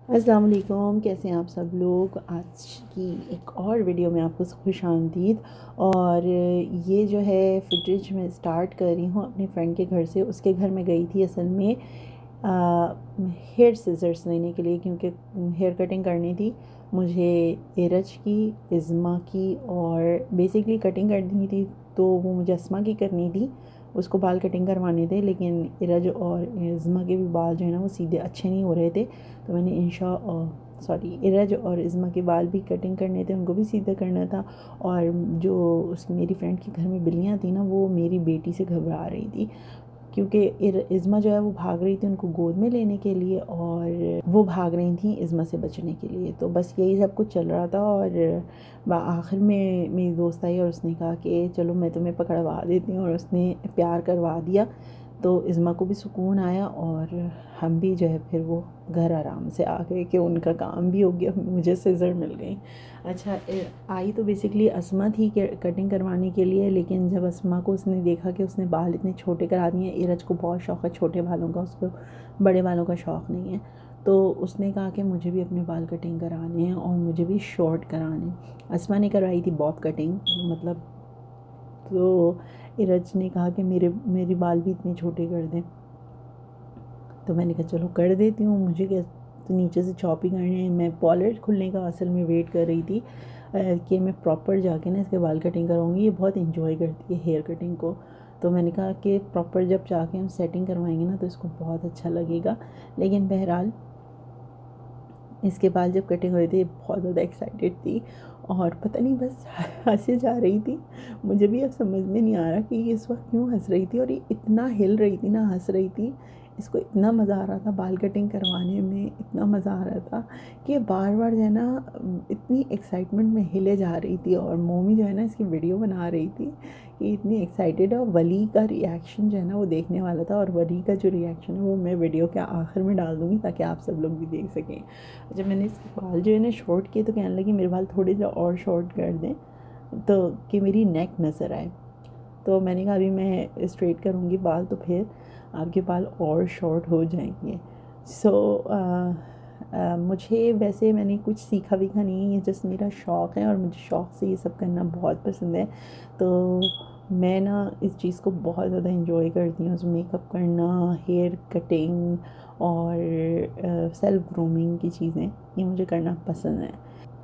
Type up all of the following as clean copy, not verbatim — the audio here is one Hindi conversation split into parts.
अस्सलाम वालेकुम, कैसे हैं आप सब लोग। आज की एक और वीडियो में आपको खुश आमदीद। और ये जो है फुटेज मैं स्टार्ट कर रही हूँ अपने फ्रेंड के घर से। उसके घर में गई थी असल में हेयर सीजर्स लेने के लिए, क्योंकि हेयर कटिंग करनी थी मुझे इरज की, इज़्मा की, और बेसिकली कटिंग करनी थी तो वो मुझे अस्मा की करनी थी। उसको बाल कटिंग करवाने थे, लेकिन इरज और इज़्मा के भी बाल जो है ना वो सीधे अच्छे नहीं हो रहे थे। तो मैंने इरज और इज़्मा के बाल भी कटिंग करने थे, उनको भी सीधा करना था। और जो उस मेरी फ्रेंड के घर में बिल्लियाँ थी ना, वो मेरी बेटी से घबरा रही थी, क्योंकि इज़्मा जो है वो भाग रही थी उनको गोद में लेने के लिए, और वो भाग रही थी इज़्मा से बचने के लिए। तो बस यही सब कुछ चल रहा था। और आखिर में मेरी दोस्त आई और उसने कहा कि चलो मैं तुम्हें पकड़वा देती हूँ, और उसने प्यार करवा दिया। तो इज़्मा को भी सुकून आया, और हम भी जो है फिर वो घर आराम से आ गए कि उनका काम भी हो गया, मुझे सीज़र मिल गई। अच्छा, आई तो बेसिकली अस्मा थी कि कटिंग करवाने के लिए, लेकिन जब अस्मा को उसने देखा कि उसने बाल इतने छोटे करा दिए, इरज को बहुत शौक़ है छोटे बालों का, उसको बड़े बालों का शौक़ नहीं है, तो उसने कहा कि मुझे भी अपने बाल कटिंग कराने हैं और मुझे भी शॉर्ट कराने हैं। अस्मा ने करवाई थी बॉब कटिंग, मतलब। तो इरज ने कहा कि मेरे बाल भी इतने छोटे कर दें। तो मैंने कहा चलो कर देती हूँ, मुझे क्या, तो नीचे से चॉप ही करने हैं। मैं पॉलर खुलने का असल में वेट कर रही थी कि मैं प्रॉपर जाके ना इसके बाल कटिंग कराऊंगी। ये बहुत इंजॉय करती है हेयर कटिंग को। तो मैंने कहा कि प्रॉपर जब जाके हम सेटिंग करवाएंगे ना तो इसको बहुत अच्छा लगेगा। लेकिन बहरहाल इसके बाल जब कटिंग हो रही थी बहुत ज़्यादा एक्साइटेड थी, और पता नहीं बस हंसे जा रही थी। मुझे भी अब समझ में नहीं आ रहा कि ये इस वक्त क्यों हंस रही थी, और ये इतना हिल रही थी ना, हंस रही थी। इसको इतना मज़ा आ रहा था बाल कटिंग करवाने में, इतना मज़ा आ रहा था कि बार बार जो है ना इतनी एक्साइटमेंट में हिले जा रही थी। और मोमी जो है ना इसकी वीडियो बना रही थी कि इतनी एक्साइटेड है। और वली का रिएक्शन जो है ना वो देखने वाला था, और वली का जो रिएक्शन है वो मैं वीडियो के आखिर में डाल दूँगी ताकि आप सब लोग भी देख सकें। जब मैंने इसके बाल जो है ना शॉर्ट किए तो कहने लगी मेरे बाल थोड़े जो और शॉर्ट कर दें, तो कि मेरी नेक नज़र आए। तो मैंने कहा अभी मैं स्ट्रेट करूँगी बाल तो फिर आपके बाल और शॉर्ट हो जाएंगे। सो मुझे वैसे मैंने कुछ सीखा वीखा नहीं है, ये जस्ट मेरा शौक़ है और मुझे शौक़ से ये सब करना बहुत पसंद है। तो मैं ना इस चीज़ को बहुत ज़्यादा इंजॉय करती हूँ, मेकअप करना, हेयर कटिंग और सेल्फ ग्रूमिंग की चीज़ें, ये मुझे करना पसंद है।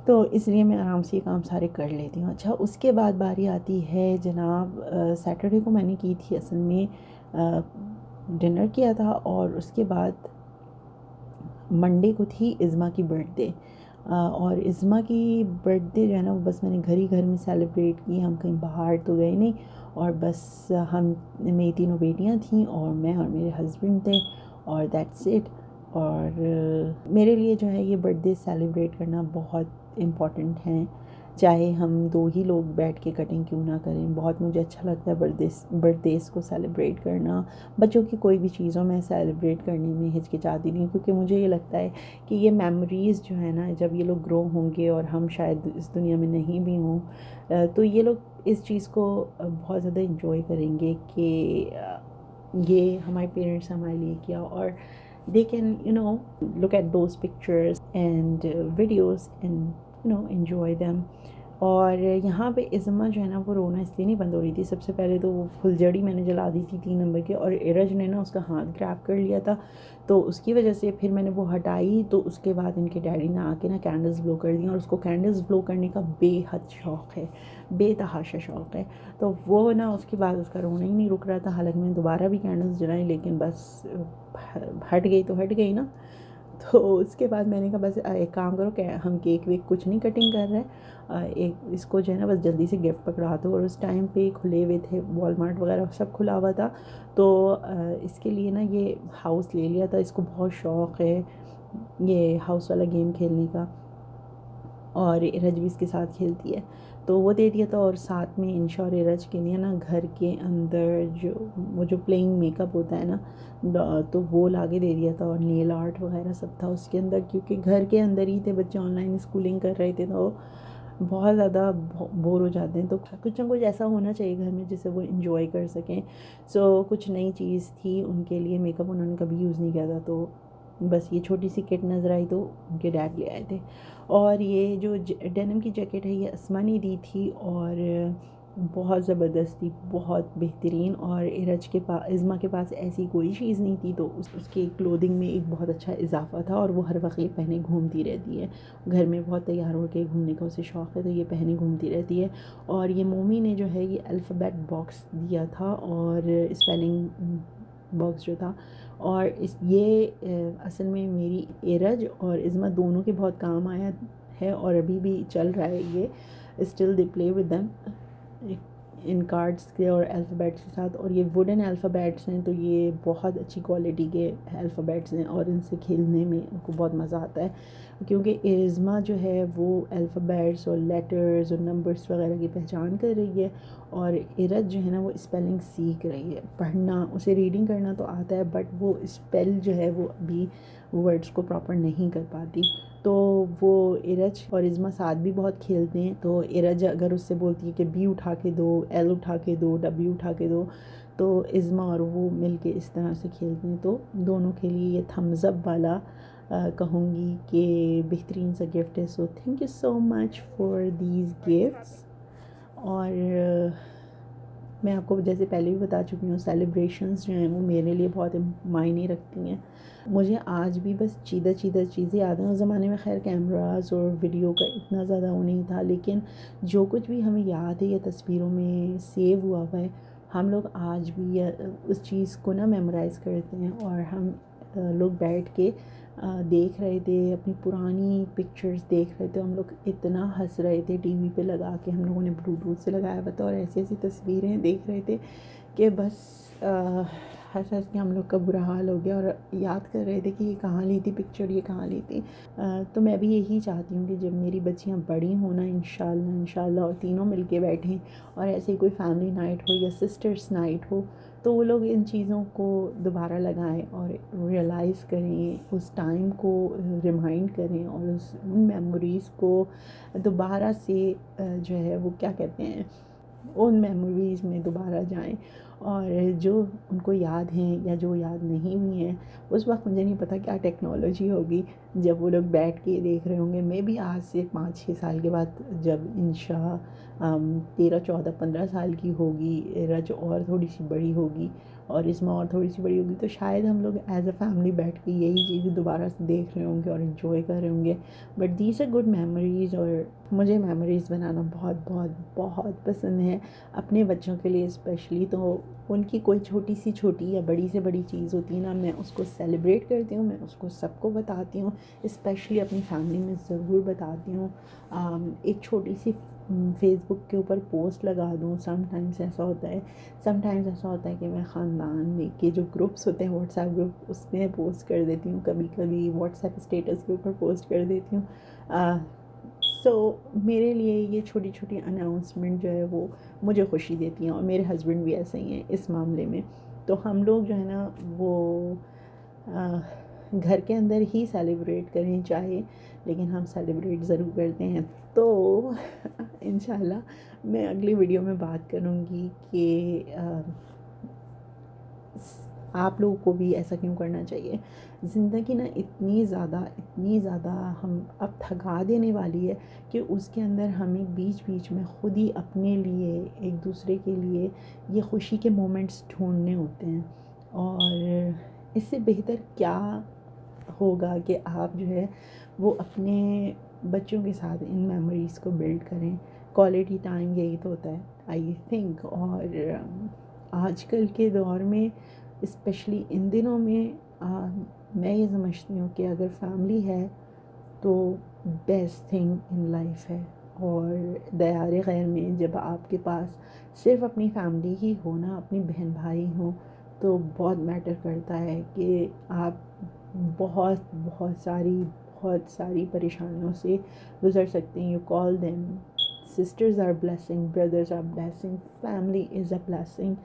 तो इसलिए मैं आराम से ये काम सारे कर लेती हूँ। अच्छा, उसके बाद बारी आती है जनाब, सैटरडे को मैंने की थी असल में डिनर किया था, और उसके बाद मंडे को थी इज़्मा की बर्थडे। और इज़्मा की बर्थडे जो है ना वो बस मैंने घर ही घर में सेलिब्रेट की, हम कहीं बाहर तो गए नहीं। और बस हम, मेरी तीनों बेटियां थीं और मैं और मेरे हस्बैंड थे, और दैट्स इट। और मेरे लिए जो है ये बर्थडे सेलिब्रेट करना बहुत इम्पॉर्टेंट है, चाहे हम दो ही लोग बैठ के कटिंग क्यों ना करें। बहुत मुझे अच्छा लगता है बर्थडेज़ को सेलिब्रेट करना। बच्चों की कोई भी चीज़ों में सेलिब्रेट करने में हिचकिचाती नहीं, क्योंकि मुझे ये लगता है कि ये मेमोरीज़ जो है ना, जब ये लोग ग्रो होंगे और हम शायद इस दुनिया में नहीं भी हों, तो ये लोग इस चीज़ को बहुत ज़्यादा इंजॉय करेंगे कि ये हमारे पेरेंट्स ने हमारे लिए किया। और they can look at those pictures and videos and enjoy them। और यहाँ पे इज़्मा जो है ना वो रोना इसलिए नहीं बंद हो रही थी। सबसे पहले तो वो फुलझड़ी मैंने जला दी थी 3 नंबर की, और इरज ने ना उसका हाथ ग्रैब कर लिया था, तो उसकी वजह से फिर मैंने वो हटाई। तो उसके बाद इनके डैडी ने आके ना कैंडल्स ब्लो कर दी, और उसको कैंडल्स ब्लो करने का बेहद शौक़ है, बेतहाशा शौक़ है। तो वो ना उसके बाद उसका रोना ही नहीं रुक रहा था। हालांकि मैंने दोबारा भी कैंडल्स जलाई, लेकिन बस हट गई तो हट गई ना। तो उसके बाद मैंने कहा बस एक काम करो, क्या हम केक वेक कुछ नहीं कटिंग कर रहे, एक इसको जो है ना बस जल्दी से गिफ्ट पकड़ा दो। और उस टाइम पे खुले हुए थे वॉलमार्ट वगैरह, सब खुला हुआ था। तो इसके लिए ना ये हाउस ले लिया था, इसको बहुत शौक़ है ये हाउस वाला गेम खेलने का, और इरज भी इसके साथ खेलती है, तो वो दे दिया था। और साथ में इंशा और इरज के लिए ना घर के अंदर वो जो प्लेइंग मेकअप होता है ना, तो वो लाके दे दिया था, और नेल आर्ट वगैरह सब था उसके अंदर, क्योंकि घर के अंदर ही थे, बच्चे ऑनलाइन स्कूलिंग कर रहे थे, तो बहुत ज़्यादा बोर हो जाते हैं। तो कुछ ना कुछ ऐसा होना चाहिए घर में जिससे वो इंजॉय कर सकें। सो कुछ नई चीज़ थी उनके लिए, मेकअप उन्होंने कभी यूज़ नहीं किया था, तो बस ये छोटी सी किट नज़र आई तो उनके डैड ले आए थे। और ये जो डेनिम की जैकेट है ये अस्मा ने दी थी और बहुत ज़बरदस्त थी, बहुत बेहतरीन। और इरज के पास, इज़्मा के पास ऐसी कोई चीज़ नहीं थी तो उसके क्लोथिंग में एक बहुत अच्छा इजाफा था और वो हर वक्त ये पहने घूमती रहती है। घर में बहुत तैयार होकर घूमने का उसे शौक़ है तो ये पहने घूमती रहती है। और ये मोमी ने जो है ये अल्फ़ाबेट बॉक्स दिया था और स्पेलिंग बॉक्स जो था। और ये असल में मेरी इरज और इज़्मा दोनों के बहुत काम आया है और अभी भी चल रहा है ये। Still they play with them in cards के और अल्फ़ाबेट्स के साथ। और ये वुडन अल्फ़ाबेट्स हैं तो ये बहुत अच्छी क्वालिटी के अल्फ़ाबेट्स हैं और इनसे खेलने में उनको बहुत मज़ा आता है, क्योंकि इज़्मा जो है वो अल्फ़ाबेट्स और लेटर्स और नंबर्स वगैरह की पहचान कर रही है और इरज जो है ना वो स्पेलिंग सीख रही है। पढ़ना, उसे रीडिंग करना तो आता है बट वो स्पेल जो है वो अभी वर्ड्स को प्रॉपर नहीं कर पाती। तो वो इरज और इज़्मा साथ भी बहुत खेलते हैं। तो इरज अगर उससे बोलती है कि बी उठा के दो, एल उठा के दो, डब्ल्यू उठा के दो, तो इज़्मा और वो मिलके इस तरह से खेलते हैं। तो दोनों के लिए ये थम्स अप वाला कहूँगी कि बेहतरीन सा गिफ्ट है। So thank you so much for these gifts. और मैं आपको जैसे पहले भी बता चुकी हूँ, सेलिब्रेशंस जो हैं वो मेरे लिए बहुत मायने रखती हैं। मुझे आज भी बस चीज़ें याद हैं। उस ज़माने में खैर कैमरास और वीडियो का इतना ज़्यादा वो नहीं था, लेकिन जो कुछ भी हमें याद है या तस्वीरों में सेव हुआ है, हम लोग आज भी उस चीज़ को ना मेमोराइज़ करते हैं। और हम लोग बैठ के देख रहे थे, अपनी पुरानी पिक्चर्स देख रहे थे। हम लोग इतना हंस रहे थे, टीवी पे लगा के हम लोगों ने ब्लूटूथ से लगाया हुआ था और ऐसी ऐसी तस्वीरें देख रहे थे कि बस हंस हंस के हम लोग का बुरा हाल हो गया। और याद कर रहे थे कि ये कहाँ ली थी पिक्चर, ये कहाँ ली थी। तो मैं भी यही चाहती हूँ कि जब मेरी बच्चियाँ बड़ी हों ना, इंशाल्लाह और तीनों मिल के बैठें और ऐसे कोई फैमिली नाइट हो या सिस्टर्स नाइट हो, तो वो लोग इन चीज़ों को दोबारा लगाएं और रियलाइज़ करें, उस टाइम को रिमाइंड करें और उन मेमोरीज़ को दोबारा से जो है वो क्या कहते हैं, उन मेमोरीज़ में दोबारा जाएं। और जो उनको याद हैं या जो याद नहीं हुई हैं, उस वक्त मुझे नहीं पता क्या टेक्नोलॉजी होगी जब वो लोग बैठ के देख रहे होंगे। मैं भी आज से 5-6 साल के बाद जब इंशा 13, 14, 15 साल की होगी, रज और थोड़ी सी बड़ी होगी और इस्मा और थोड़ी सी बड़ी होगी, तो शायद हम लोग एज अ फैमिली बैठ के यही चीज़ें दोबारा से देख रहे होंगे और इन्जॉय कर रहे होंगे। But these are good memories और मुझे मेमोरीज़ बनाना बहुत बहुत बहुत पसंद है अपने बच्चों के लिए स्पेशली। तो उनकी कोई छोटी या बड़ी से बड़ी चीज़ होती है ना, मैं उसको सेलिब्रेट करती हूँ, मैं उसको सबको बताती हूँ, स्पेशली अपनी फैमिली में ज़रूर बताती हूँ। एक छोटी सी फेसबुक के ऊपर पोस्ट लगा दूँ, समटाइम्स ऐसा होता है कि मैं ख़ानदान में के जो ग्रुप्स होते हैं, व्हाट्सएप ग्रुप, उसमें पोस्ट कर देती हूँ, कभी कभी व्हाट्सएप स्टेटस के ऊपर पोस्ट कर देती हूँ। मेरे लिए ये छोटी छोटी अनाउंसमेंट जो है वो मुझे खुशी देती हैं और मेरे हस्बैंड भी ऐसे ही हैं इस मामले में। तो हम लोग जो है ना वो घर के अंदर ही सेलिब्रेट करें चाहे, लेकिन हम सेलिब्रेट ज़रूर करते हैं। तो इंशाल्लाह मैं अगली वीडियो में बात करूँगी कि आप लोगों को भी ऐसा क्यों करना चाहिए। ज़िंदगी ना इतनी ज़्यादा हम अब थका देने वाली है कि उसके अंदर हमें बीच बीच में ख़ुद ही अपने लिए, एक दूसरे के लिए ये खुशी के मोमेंट्स ढूंढने होते हैं। और इससे बेहतर क्या होगा कि आप जो है वो अपने बच्चों के साथ इन मेमोरीज़ को बिल्ड करें। क्वालिटी टाइम यही तो होता है आई थिंक। और आजकल के दौर में स्पेशली इन दिनों में मैं ये समझती हूँ कि अगर फैमिली है तो बेस्ट थिंग इन लाइफ है। और दयारे गैर में जब आपके पास सिर्फ अपनी फैमिली ही हो ना, अपनी बहन भाई हो, तो बहुत मैटर करता है कि आप बहुत सारी परेशानियों से गुज़र सकते हैं। You call them sisters are blessing, brothers are blessing, family is a blessing.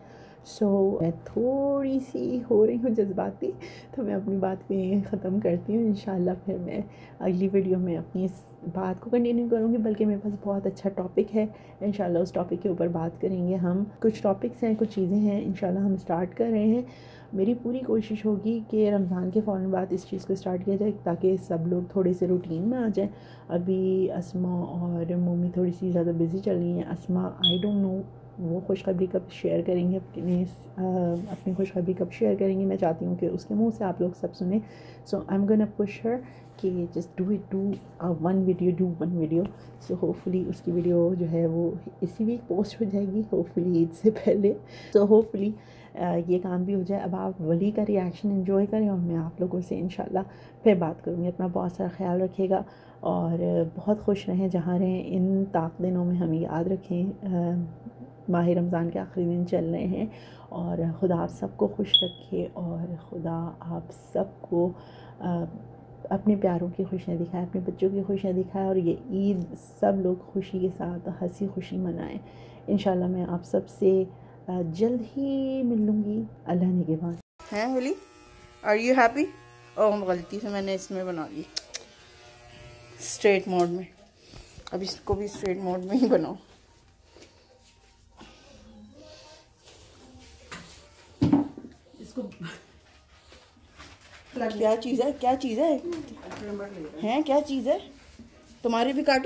मैं थोड़ी सी हो रही हूँ जज्बाती, तो मैं अपनी बात को यहीं ख़त्म करती हूँ। इंशाल्लाह फिर मैं अगली वीडियो में अपनी इस बात को कंटिन्यू करूँगी, बल्कि मेरे पास बहुत अच्छा टॉपिक है। इंशाल्लाह उस टॉपिक के ऊपर बात करेंगे हम। कुछ टॉपिक्स हैं, कुछ चीज़ें हैं, इंशाल्लाह हम स्टार्ट कर रहे हैं। मेरी पूरी कोशिश होगी कि रमज़ान के फ़ौरन बाद इस चीज़ को स्टार्ट किया जाए, ताकि सब लोग थोड़े से रूटीन में आ जाएँ। अभी अस्मा और मम्मी थोड़ी सी ज़्यादा बिज़ी चल रही हैं। अस्मा आई डोंट नो वो खुशखबरी कब शेयर करेंगे, अपनी खुशखबरी कब शेयर करेंगी। मैं चाहती हूँ कि उसके मुंह से आप लोग सब सुने। So I am gonna push her कि just do one video. So hopefully उसकी वीडियो जो है वो इसी वीक पोस्ट हो जाएगी, होपफुली ईद से पहले। सो होपफुली ये काम भी हो जाए। अब आप वली का रिएक्शन एंजॉय करें और मैं आप लोगों से इंशाल्लाह फिर बात करूँगी। अपना बहुत सारा ख्याल रखिएगा और बहुत खुश रहें जहाँ रहें। इन ताक दिनों में हमें याद रखें माह रमज़ान के आखिरी दिन चल रहे हैं, और खुदा आप सबको खुश रखे और खुदा आप सबको अपने प्यारों की खुशियाँ दिखाए, अपने बच्चों की खुशियाँ दिखाए, और ये ईद सब लोग खुशी के साथ हंसी खुशी मनाएं। इंशाल्लाह मैं आप सब से जल्द ही मिल लूँगी। अल्लाह निगहबान। हैं होली, आर यू हैप्पी? ओह गलती से मैंने इसमें बना ली स्ट्रेट मोड में। अब इसको भी स्ट्रेट मोड में ही बनाओ। क्या चीज़ है, क्या चीज़ है, हैं क्या चीज़ है? तुम्हारे भी काटूं?